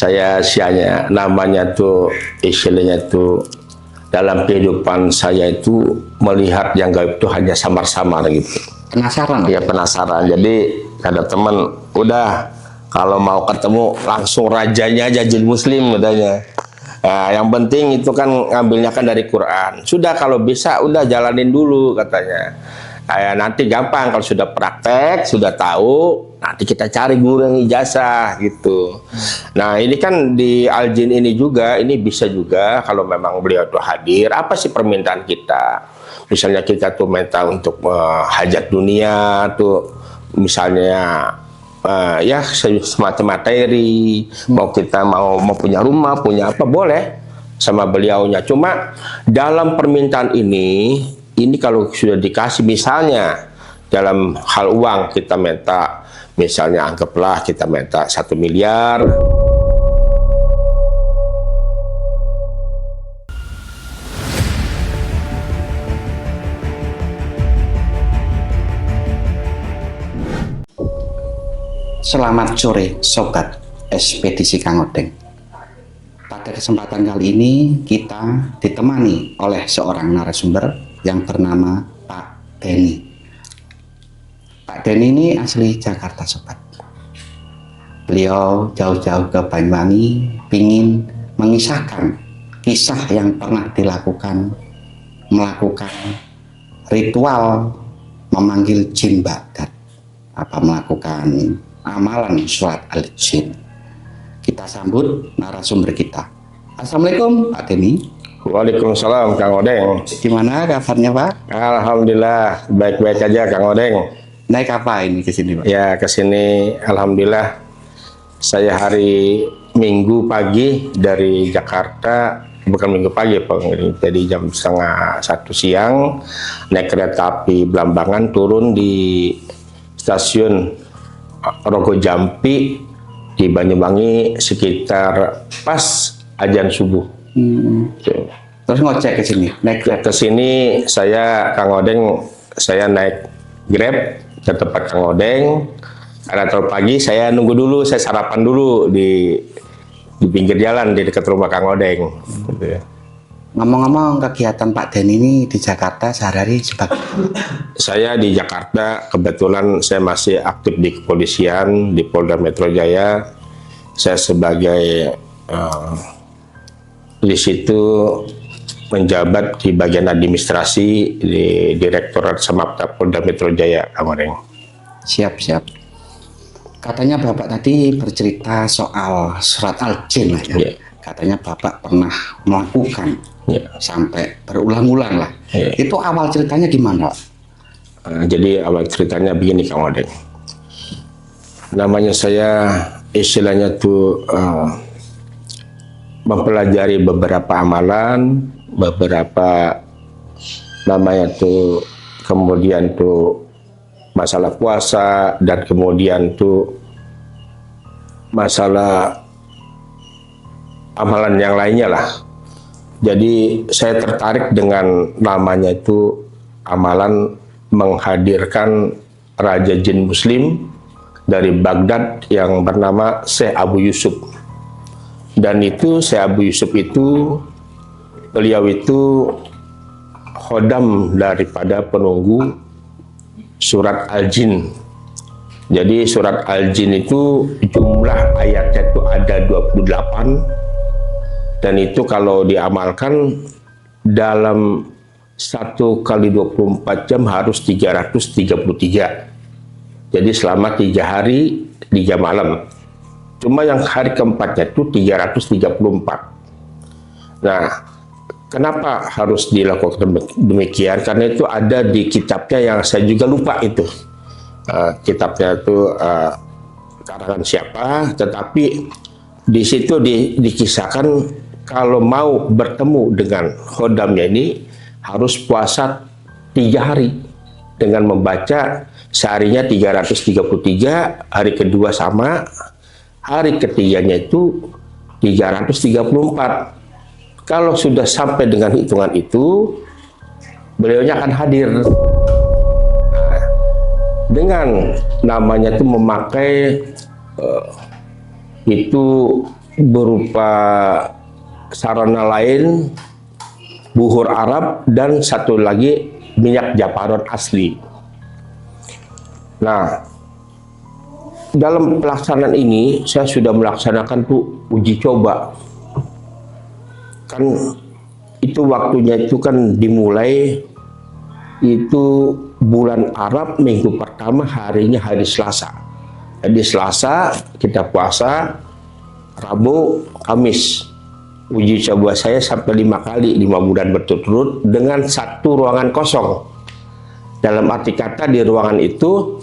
saya sianya namanya tuh istilahnya tuh dalam kehidupan saya itu melihat yang gaib itu hanya samar-samar gitu. Penasaran? Ya penasaran. Jadi ada teman, udah kalau mau ketemu langsung rajanya aja jin muslim katanya. Nah, yang penting itu kan ngambilnya kan dari Quran. Sudah kalau bisa udah jalanin dulu katanya. Nanti gampang kalau sudah praktek, sudah tahu, nanti kita cari guru yang ijazah gitu. Nah ini kan di Al-Jin ini juga, ini bisa juga kalau memang beliau tuh hadir, apa sih permintaan kita? Misalnya kita tuh minta untuk hajat dunia tuh, misalnya ya semacam materi, mau kita mau punya rumah, punya apa boleh sama beliaunya. Cuma dalam permintaan ini kalau sudah dikasih misalnya dalam hal uang kita minta, misalnya anggaplah kita minta 1 miliar. Selamat sore Sobat Ekspedisi Kang Odeng. Pada kesempatan kali ini kita ditemani oleh seorang narasumber yang bernama Pak Denny. Pak Denny ini asli Jakarta Sobat. Beliau jauh-jauh ke Banyuwangi ingin mengisahkan kisah yang pernah melakukan ritual memanggil jin Baghdad, melakukan amalan surat Al-Jin. Kita sambut narasumber kita. Assalamualaikum Pak Denny. Waalaikumsalam Kang Odeng. Gimana kabarnya Pak? Alhamdulillah baik-baik aja Kang Odeng. Naik apa ini ke sini Pak? Ya ke sini alhamdulillah. Saya hari Minggu pagi dari Jakarta, bukan Minggu pagi Pak, jadi jam 12:30 siang naik kereta api Blambangan, turun di stasiun Rogo Jampi di Banyuwangi sekitar pas azan subuh. Terus ngocek ke sini, naik ke sini saya Kang Odeng, saya naik Grab ke tempat Kang Odeng. Karena terlalu pagi saya nunggu dulu, saya sarapan dulu di pinggir jalan di dekat rumah Kang Odeng. Gitu ya. Ngomong-ngomong kegiatan Pak Denny ini di Jakarta sehari-hari sebagai... Saya di Jakarta kebetulan saya masih aktif di kepolisian di Polda Metro Jaya. Saya sebagai di situ menjabat di bagian administrasi di Direktorat Samapta Polda Metro Jaya, Kang Odeng. Siap. Katanya Bapak tadi bercerita soal surat Al-Jin lah ya. Yeah. Katanya Bapak pernah melakukan sampai berulang-ulang lah. Yeah. Itu awal ceritanya gimana? Jadi awal ceritanya begini Kang Odeng. Namanya saya istilahnya tuh mempelajari beberapa amalan, beberapa namanya tuh kemudian tuh masalah puasa dan kemudian tuh masalah amalan yang lainnya lah. Jadi saya tertarik dengan namanya itu amalan menghadirkan Raja Jin Muslim dari Baghdad yang bernama Syekh Abu Yusuf. Dan itu Syekh Abu Yusuf itu beliau itu khodam daripada penunggu surat Al-Jin. Jadi surat Al-Jin itu jumlah ayatnya itu ada 28 dan itu kalau diamalkan dalam 1 kali 24 jam harus 333. Jadi selama 3 hari 3 malam. Cuma yang hari keempatnya itu 334. Nah, kenapa harus dilakukan demikian? Karena itu ada di kitabnya yang saya juga lupa itu. Kitabnya itu karangan siapa, tetapi di situ dikisahkan kalau mau bertemu dengan khodamnya ini harus puasa 3 hari dengan membaca seharinya 333, hari kedua sama, hari ketiganya itu 334. Kalau sudah sampai dengan hitungan itu, beliaunya akan hadir. Nah, dengan namanya itu memakai itu berupa sarana lain, buhur Arab, dan satu lagi minyak japaron asli. Nah, dalam pelaksanaan ini saya sudah melaksanakan tuh uji coba. Kan itu waktunya itu kan dimulai itu bulan Arab minggu pertama, harinya hari Selasa. Jadi Selasa kita puasa, Rabu, Kamis. Uji coba saya sampai 5 kali, 5 bulan berturut-turut dengan satu ruangan kosong. Dalam arti kata di ruangan itu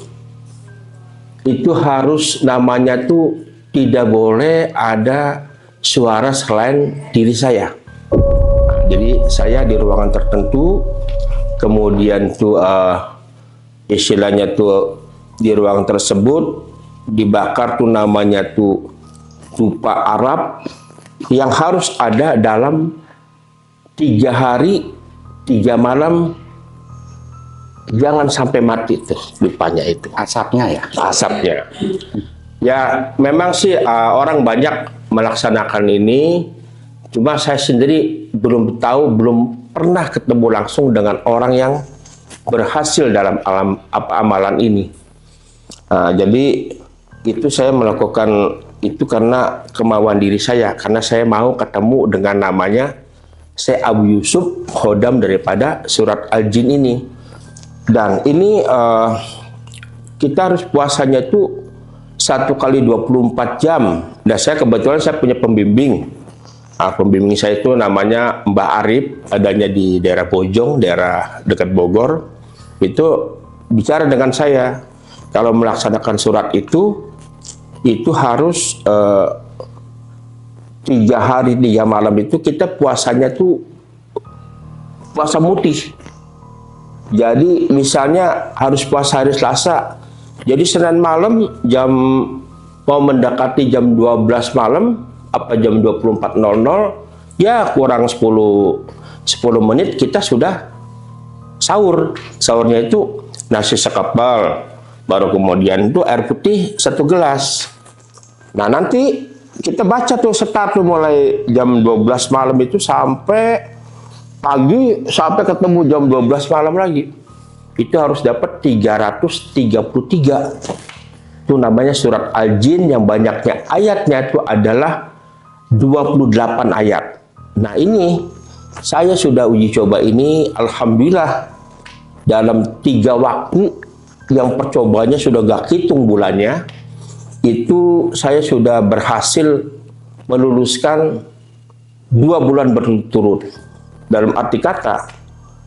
harus namanya tuh tidak boleh ada suara selain diri saya. Jadi saya di ruangan tertentu, kemudian tuh istilahnya tuh di ruangan tersebut dibakar tuh namanya tuh tupa Arab yang harus ada dalam 3 hari 3 malam. Jangan sampai mati tuh dupanya itu. Asapnya ya? Asapnya. Ya memang sih orang banyak melaksanakan ini. Cuma saya sendiri belum tahu, belum pernah ketemu langsung dengan orang yang berhasil dalam amalan ini. Jadi itu saya melakukan itu karena kemauan diri saya. Karena saya mau ketemu dengan namanya Syekh Abu Yusuf, Khodam daripada surat Al-Jin ini. Dan ini kita harus puasanya itu 1 kali 24 jam. Dan saya kebetulan saya punya pembimbing. Pembimbing saya itu namanya Mbah Arif, adanya di daerah Bojong, daerah dekat Bogor. Itu bicara dengan saya, kalau melaksanakan surat itu harus 3 hari 3 malam itu kita puasanya tuh puasa mutih. Jadi misalnya harus puasa hari Selasa, jadi Senin malam jam mau mendekati jam 12 malam apa jam 24.00, ya kurang 10 menit kita sudah sahur. Sahurnya itu nasi sekepal, baru kemudian itu air putih 1 gelas. Nah nanti kita baca tuh start tuh mulai jam 12 malam itu sampai pagi, sampai ketemu jam 12 malam lagi. Itu harus dapat 333. Itu namanya surat Al-Jin yang banyaknya ayatnya itu adalah 28 ayat. Nah ini saya sudah uji coba ini, alhamdulillah dalam 3 waktu yang percobanya sudah gak hitung bulannya, itu saya sudah berhasil meluluskan 2 bulan berturut-turut. Dalam arti kata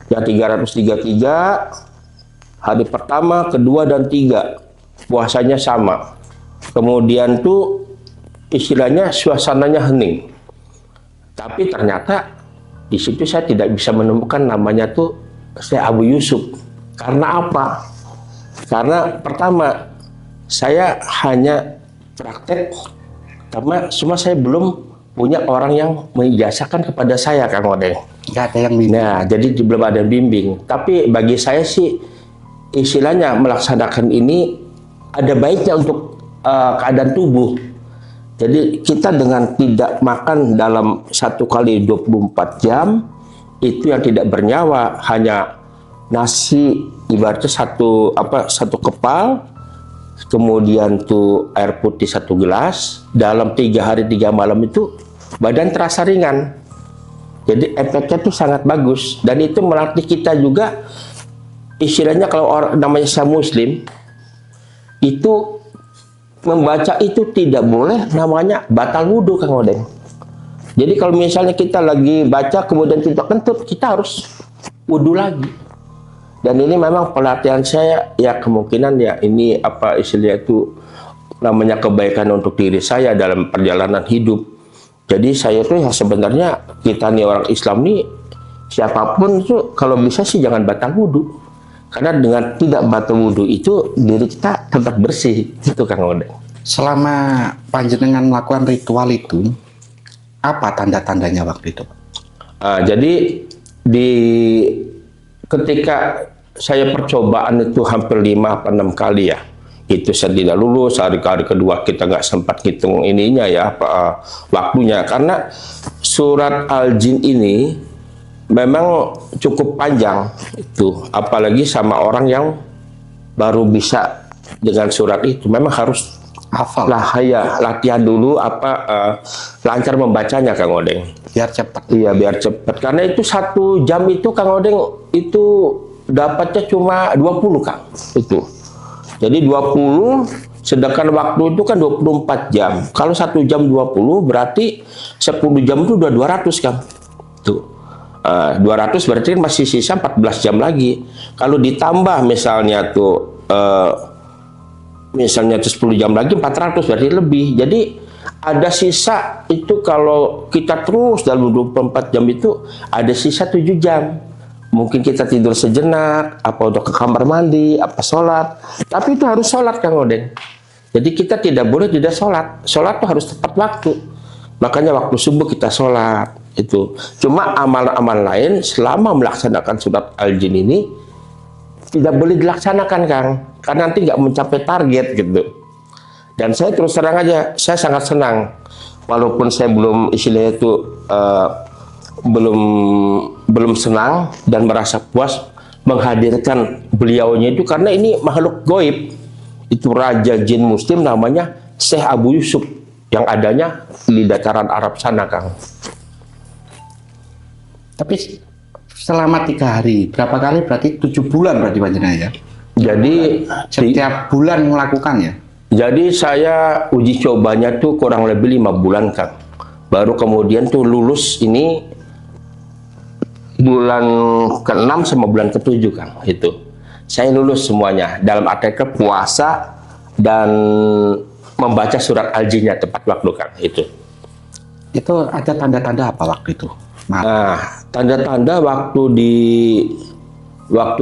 ya 333 hari pertama, kedua, dan 3 puasanya sama. Kemudian tuh istilahnya suasananya hening. Tapi ternyata di situ saya tidak bisa menemukan namanya tuh Syekh Abu Yusuf. Karena apa? Karena pertama saya hanya praktek, karena cuma saya belum punya orang yang mengijazakan kepada saya, Kang Odeng. Nggak ada yang bimbing. Nah, jadi belum ada bimbing. Tapi bagi saya sih istilahnya melaksanakan ini ada baiknya untuk keadaan tubuh. Jadi kita dengan tidak makan dalam 1 kali 24 jam itu yang tidak bernyawa, hanya nasi ibaratnya satu kepal, kemudian tuh air putih 1 gelas, dalam 3 hari 3 malam itu badan terasa ringan. Jadi efeknya tuh sangat bagus, dan itu melatih kita juga istilahnya kalau orang namanya saya muslim itu membaca itu tidak boleh namanya batal wudhu, Kang Odeng. Jadi kalau misalnya kita lagi baca kemudian kita kentut, kita harus wudhu lagi. Dan ini memang pelatihan saya, ya kemungkinan ya ini apa istilahnya itu namanya kebaikan untuk diri saya dalam perjalanan hidup. Jadi saya tuh ya sebenarnya kita nih orang Islam nih siapapun itu kalau bisa sih jangan batal wudhu. Karena dengan tidak batal wudhu itu diri kita tetap bersih, itu Kang Odeng. Selama panjenengan melakukan ritual itu, apa tanda-tandanya waktu itu? Jadi ketika saya percobaan itu hampir 5 atau 6 kali ya, itu saya tidak lulus, hari kedua kita nggak sempat hitung ininya ya, waktunya, karena surat Al-Jin ini memang cukup panjang itu, apalagi sama orang yang baru bisa dengan surat itu, memang harus hafal lah ya, latihan dulu lancar membacanya Kang Odeng. biar cepat. Iya, biar cepat. Karena itu 1 jam itu Kang Odeng itu dapatnya cuma 20 Kang. Itu. Jadi 20, sedangkan waktu itu kan 24 jam. Kalau 1 jam 20 berarti 10 jam itu udah 200 Kang. Tuh. 200 berarti kan masih sisa 14 jam lagi. Kalau ditambah misalnya tuh misalnya 10 jam lagi 400 berarti lebih. Jadi ada sisa itu kalau kita terus dalam 24 jam itu ada sisa 7 jam. Mungkin kita tidur sejenak, apa udah ke kamar mandi, apa sholat. Tapi itu harus sholat Kang Odeng. Jadi kita tidak boleh tidak sholat. Sholat itu harus tepat waktu. Makanya waktu subuh kita sholat. Itu. Cuma amal-amal lain selama melaksanakan surat Al-Jin ini tidak boleh dilaksanakan Kang. Karena nanti nggak mencapai target gitu. Dan saya terus terang aja, saya sangat senang. Walaupun saya belum istilahnya itu belum senang dan merasa puas menghadirkan beliaunya itu, karena ini makhluk goib. Itu raja jin muslim namanya Syekh Abu Yusuf yang adanya di dataran Arab sana Kang. Tapi selama 3 hari, berapa kali berarti 7 bulan berarti panjenengan ya? Jadi Setiap bulan melakukan ya? Jadi saya uji cobanya tuh kurang lebih 5 bulan Kang. Baru kemudian tuh lulus ini bulan ke-6 sama bulan ke-7 Kang. Itu. Saya lulus semuanya dalam arti puasa dan membaca surat Al-Jinnya tepat waktu Kang. Itu ada tanda-tanda apa waktu itu? Maaf. Nah, tanda-tanda waktu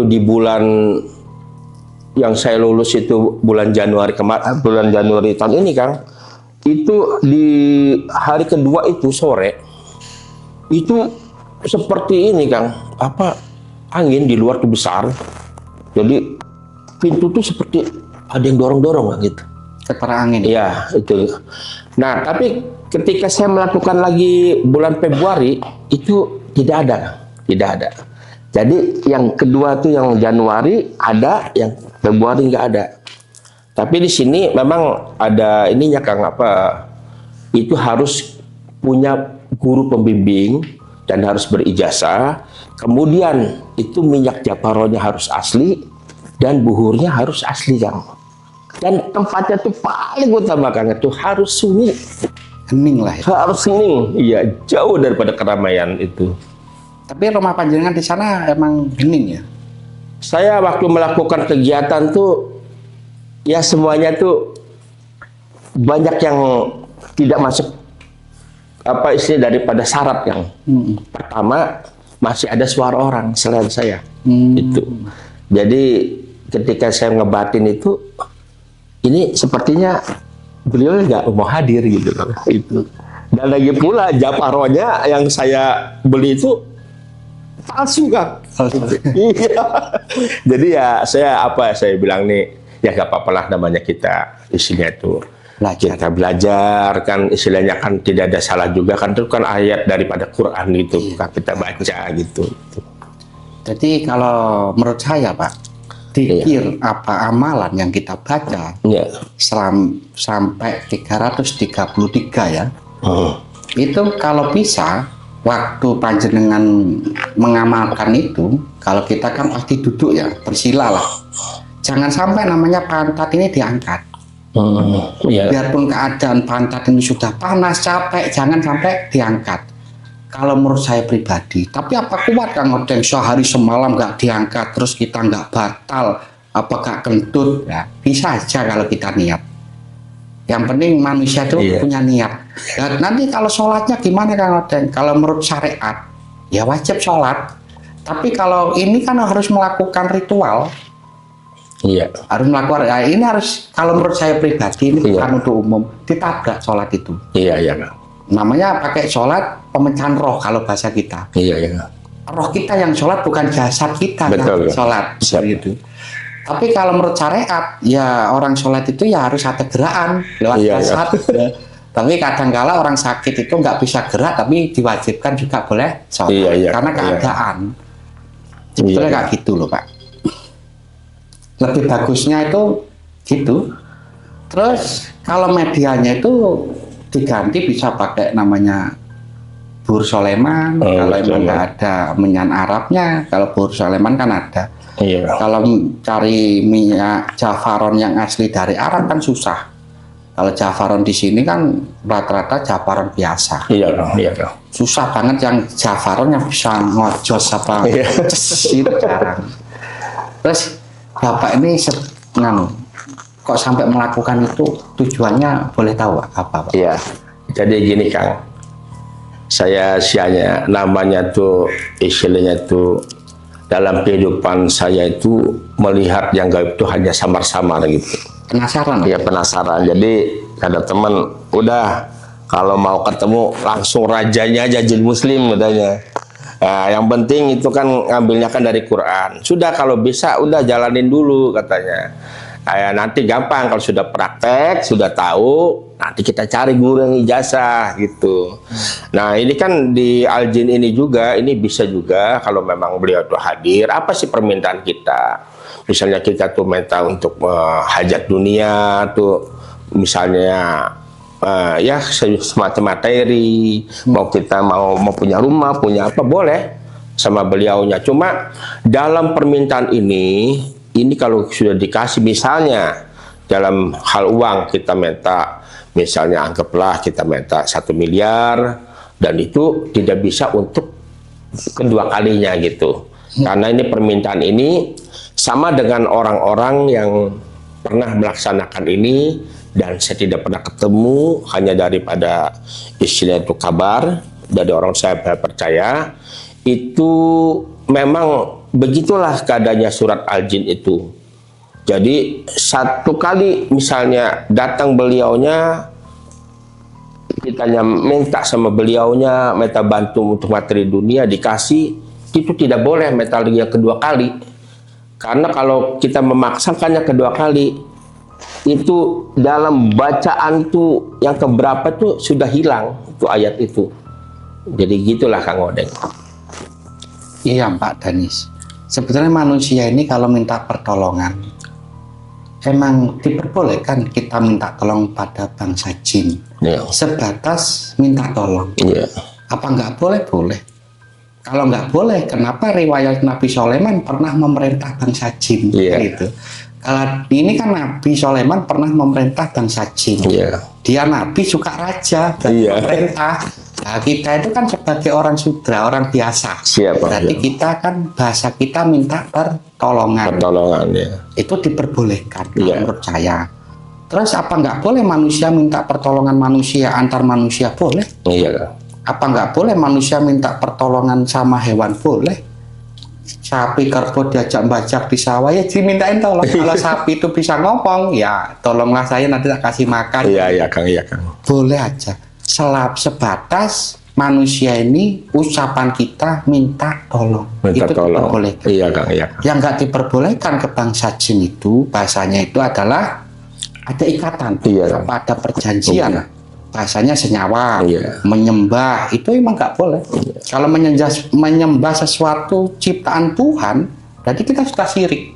di bulan yang saya lulus itu bulan Januari kemarin, bulan Januari tahun ini Kang, itu di hari kedua itu sore itu seperti ini Kang, angin di luar tuh besar, jadi pintu tuh seperti ada yang dorong-dorong gitu. Ketara angin. Iya itu. Nah tapi ketika saya melakukan lagi bulan Februari itu tidak ada. Jadi yang kedua tuh yang Januari ada, yang Februari nggak ada. Tapi di sini memang ada ininya Kang, itu harus punya guru pembimbing dan harus berijazah. Kemudian itu minyak japaronya harus asli dan buhurnya harus asli Kang. Dan tempatnya tuh paling utama Kang, itu harus sunyi. Hening lah ya. Harus hening. Iya, jauh daripada keramaian itu. Tapi rumah panjenengan di sana emang hening ya? Saya waktu melakukan kegiatan tuh ya semuanya tuh banyak yang tidak masuk istilah daripada syarat yang pertama, masih ada suara orang selain saya. Itu. Jadi ketika saya ngebatin itu, ini sepertinya beliau nggak mau hadir gitu loh. Itu. Dan lagi pula japaronya yang saya beli itu palsu Kang. Iya. Jadi ya saya bilang nih, ya gak apa-apa lah, namanya kita isinya itu kita belajar kan, istilahnya kan tidak ada salah juga kan, itu kan ayat daripada Quran gitu kan kita baca gitu. Jadi kalau menurut saya Pak, dikir apa amalan yang kita baca sampai 333 ya, itu kalau bisa waktu panjenengan mengamalkan itu, kalau kita kan pasti duduk ya, bersila lah. Jangan sampai namanya pantat ini diangkat. Biarpun keadaan pantat ini sudah panas, capek, jangan sampai diangkat. Kalau menurut saya pribadi, tapi apa kuat Kang Odeng sehari semalam nggak diangkat, terus kita nggak batal, apa nggak kentut, ya bisa aja kalau kita niat. Yang penting manusia itu punya niat. Dan nanti kalau sholatnya gimana Kang Odeng? Kalau menurut syariat, ya wajib sholat. Tapi kalau ini kan harus melakukan ritual. Harus melakukan. Ya ini harus, kalau menurut saya pribadi, ini bukan untuk umum. Ditabrak sholat itu. Namanya pakai sholat pemecahan roh kalau bahasa kita. Roh kita yang sholat, bukan jasad kita yang sholat. Gitu. Tapi kalau menurut syariat, ya orang sholat itu ya harus ada gerakan lewat jasad. Ya. Tapi kadang-kala orang sakit itu nggak bisa gerak, tapi diwajibkan juga boleh sholat karena keadaan. Sebetulnya kayak gitu loh Pak. Lebih bagusnya itu gitu. Terus kalau medianya itu diganti bisa pakai namanya Bur Soleman. Kalau emang nggak ada menyan Arabnya, kalau Bur Soleman kan ada. Kalau cari minyak Jafaron yang asli dari Arab kan susah. Kalau Jafaron di sini kan rata-rata Jafaron biasa. Susah banget yang Jafaron yang bisa ngojos apa itu jarang. Terus Bapak ini kok sampai melakukan itu tujuannya boleh tahu apa Pak? Iya. Jadi gini Kang. Saya sianya namanya tuh istilahnya tuh dalam kehidupan saya itu melihat yang gaib itu hanya samar-samar gitu. Penasaran? Ya penasaran. Jadi ada teman, udah kalau mau ketemu langsung rajanya aja jin muslim katanya. Nah, yang penting itu kan ngambilnya kan dari Quran. Sudah kalau bisa udah jalanin dulu katanya. Nanti gampang kalau sudah praktek, sudah tahu, nanti kita cari guru yang ijazah gitu. Nah ini kan di Al-Jin ini juga, ini bisa juga kalau memang beliau tuh hadir, apa sih permintaan kita? Misalnya kita tuh minta untuk hajat dunia tuh, misalnya ya semacam materi, mau kita mau punya rumah, punya apa boleh sama beliaunya. Cuma dalam permintaan ini kalau sudah dikasih misalnya dalam hal uang kita minta, misalnya anggaplah kita minta 1 miliar dan itu tidak bisa untuk kedua kalinya gitu. Karena ini permintaan ini sama dengan orang-orang yang pernah melaksanakan ini dan saya tidak pernah ketemu, hanya daripada istilah itu kabar dari orang saya percaya. Itu memang begitulah keadaannya surat Al-Jin itu. Jadi satu kali misalnya datang beliaunya, kita minta sama beliaunya, minta bantu untuk materi dunia dikasih, itu tidak boleh minta lagi yang kedua kali. Karena kalau kita memaksakannya kedua kali, itu dalam bacaan tuh yang keberapa tuh sudah hilang itu ayat itu. Jadi gitulah Kang Odeng. Iya Pak Danis. Sebetulnya manusia ini kalau minta pertolongan, emang diperbolehkan kita minta tolong pada bangsa jin. Sebatas minta tolong. Apa nggak boleh? Boleh. Kalau nggak boleh, kenapa riwayat Nabi Sulaiman pernah memerintah bangsa jin? Gitu. Kalau ini kan Nabi Sulaiman pernah memerintah bangsa jin. Dia Nabi suka raja dan pemerintah. Nah, kita itu kan sebagai orang sudra, orang biasa. Berarti kita kan bahasa kita minta pertolongan. Itu diperbolehkan menurut saya. Terus apa nggak boleh manusia minta pertolongan manusia antar manusia? Boleh. Apa nggak boleh manusia minta pertolongan sama hewan? Boleh. Sapi kerbau diajak bajak di sawah ya dimintain tolong. Kalau sapi itu bisa ngomong ya tolonglah saya nanti tak kasih makan. Kang. Boleh aja. Sebatas manusia ini ucapan kita minta tolong. Itu diperbolehkan. Kang. Yang nggak diperbolehkan ke bangsa jin itu bahasanya itu adalah ada ikatan, ada perjanjian. Bahasanya senyawa, menyembah itu emang nggak boleh. Kalau menyembah sesuatu ciptaan Tuhan, berarti kita sudah syirik.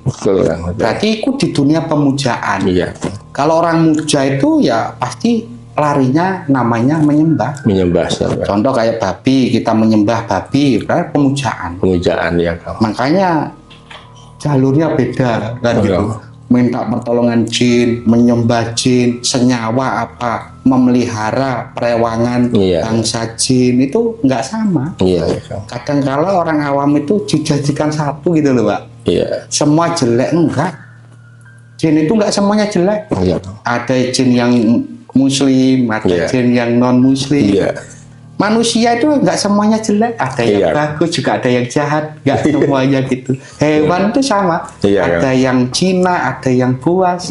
Berarti ikut di dunia pemujaan. Kalau orang muja itu ya pasti larinya namanya menyembah. Contoh kayak babi, kita menyembah babi, berarti pemujaan. Makanya jalurnya beda kan gitu. Minta pertolongan jin, menyembah jin, senyawa apa, memelihara perewangan bangsa jin itu nggak sama. Kadang-kala orang awam itu dijadikan satu gitu loh Pak. Semua jelek enggak. Jin itu nggak semuanya jelek. Ada jin yang muslim, ada jin yang non muslim. Manusia itu nggak semuanya jelek, ada yang bagus juga ada yang jahat, nggak semuanya gitu. Hewan itu sama, ada yang Cina, ada yang buas.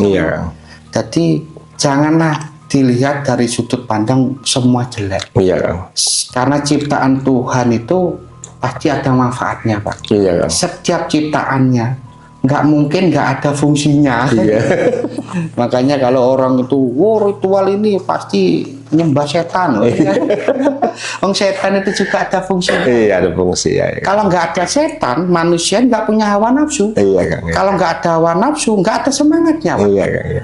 Jadi janganlah dilihat dari sudut pandang semua jelek. Karena ciptaan Tuhan itu pasti ada manfaatnya Pak. Setiap ciptaannya nggak mungkin nggak ada fungsinya. Iya. Makanya kalau orang itu, ritual ini pasti nyembah setan. Wong setan itu juga ada fungsinya. Iya, ada fungsi ya. Kalau nggak ada setan, manusia nggak punya hawa nafsu. Iya, Kang. Ya. Kalau nggak ada hawa nafsu, nggak ada semangatnya, Pak. Iya, Kang. Ya.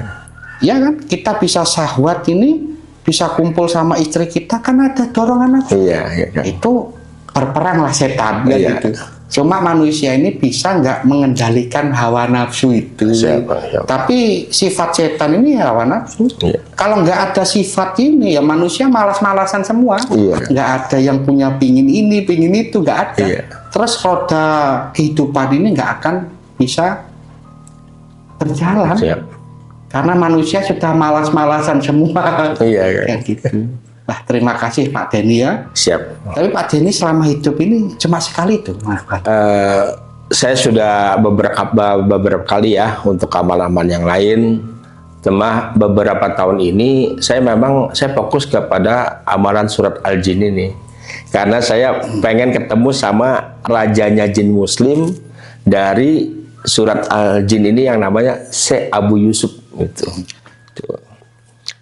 Ya kan, kita bisa syahwat ini, bisa kumpul sama istri kita kan ada dorongan nafsu. Iya, iya, Kang. Itu berperanglah setan, ya Iya. gitu. Cuma manusia ini bisa nggak mengendalikan hawa nafsu itu. Siapa? Tapi sifat setan ini hawa nafsu. Iya. Kalau nggak ada sifat ini ya manusia malas-malasan semua. Iya. Nggak ada yang punya pingin ini, pingin itu, nggak ada. Iya. Terus roda kehidupan ini nggak akan bisa berjalan. Siap. Karena manusia sudah malas-malasan semua. Iya, Kang. Kayak gitu. Nah, terima kasih Pak Denny ya. Siap. Tapi Pak Denny selama hidup ini cuma sekali tuh, Mas Pak. Saya sudah beberapa kali ya untuk amal-amal yang lain. Cuma beberapa tahun ini saya fokus kepada amalan surat Al-Jin ini. Karena saya pengen ketemu sama rajanya jin muslim dari surat Al-Jin ini yang namanya Syekh Abu Yusuf itu.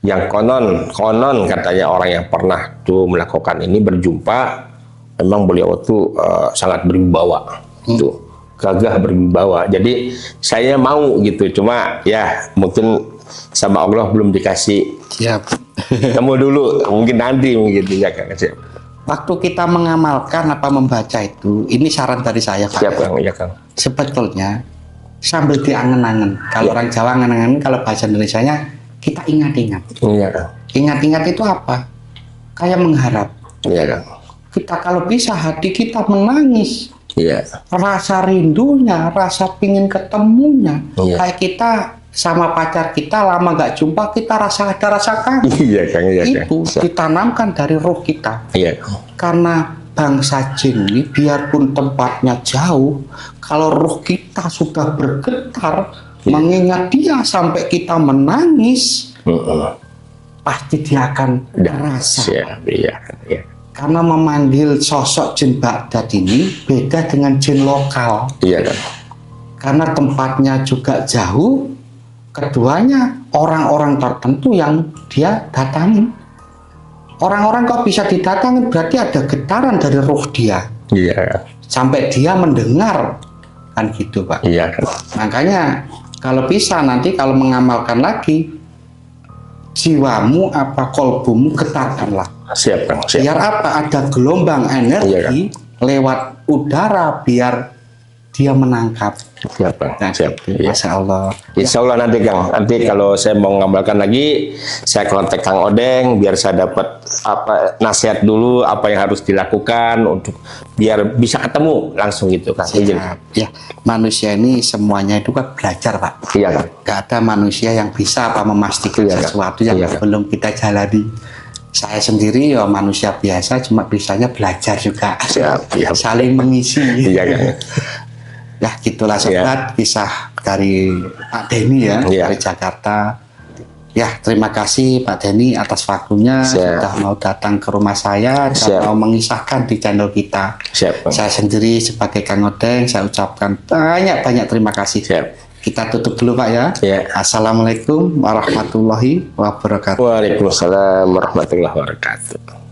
Yang konon katanya orang yang pernah tuh melakukan ini berjumpa, memang beliau tuh sangat berwibawa, tuh gagah berwibawa. Jadi saya mau gitu, cuma ya mungkin sama Allah belum dikasih. Siap. Kamu dulu, mungkin nanti mungkin ya Kang. Siap. Waktu kita mengamalkan apa membaca itu, ini saran dari saya Pak. Siap Kang, ya Kang. Sebetulnya sambil diangen-angen. Kalau orang Jawa angen-angen, kalau bahasa Indonesianya kita ingat-ingat. Iya Kang. Ingat-ingat itu apa? Kayak mengharap. Iya Kang. Kita kalau bisa hati kita menangis. Iya. Rasa rindunya, rasa pingin ketemunya. Iya. Kayak kita sama pacar kita lama gak jumpa, kita ada rasa kangen. Iya Kang, iya Kang. Itu ditanamkan dari roh kita. Iya Kang. Karena bangsa jin ini biarpun tempatnya jauh, kalau roh kita sudah bergetar, mengingat dia sampai kita menangis, pasti dia akan merasa. Siap, iya. Iya. Karena memanggil sosok jin Baghdad ini beda dengan jin lokal. Iya Kang. Karena tempatnya juga jauh, keduanya orang-orang tertentu yang dia datangin. Orang-orang kok bisa didatangin berarti ada getaran dari roh dia. Iya. Sampai dia mendengar, kan gitu Pak. Iya Kang. Makanya kalau bisa nanti kalau mengamalkan lagi, jiwamu apa kolbumu getarkanlah. Siap Kang. Siap. Biar apa? Ada gelombang energi lewat udara biar dia menangkap. Siap Kang. Nah, Siap. Iya. Masya Allah. Insya Allah nanti Kang, nanti kalau saya mau mengamalkan lagi, saya kontak Kang Odeng biar saya dapat nasihat dulu apa yang harus dilakukan untuk biar bisa ketemu langsung gitu Kang. Izin. Ya, manusia ini semuanya itu kan belajar Pak. Iya Kang. Gak ada manusia yang bisa memastikan Iya, Kang. sesuatu yang Iya, Kang. belum kita jalani. Saya sendiri ya manusia biasa, cuma bisanya belajar juga. Siap. Iya. Saling mengisi. Iya Kang. Ya gitulah sobat, kisah dari Pak Denny ya, Iya. dari Jakarta. Ya terima kasih Pak Denny atas waktunya. Siap. Sudah mau datang ke rumah saya dan Siap. mau mengisahkan di channel kita. Siap Kang. Saya sendiri sebagai Kang Odeng, saya ucapkan banyak terima kasih. Siap. Kita tutup dulu Pak ya. Ya. Assalamualaikum warahmatullahi wabarakatuh. Waalaikumsalam warahmatullahi wabarakatuh.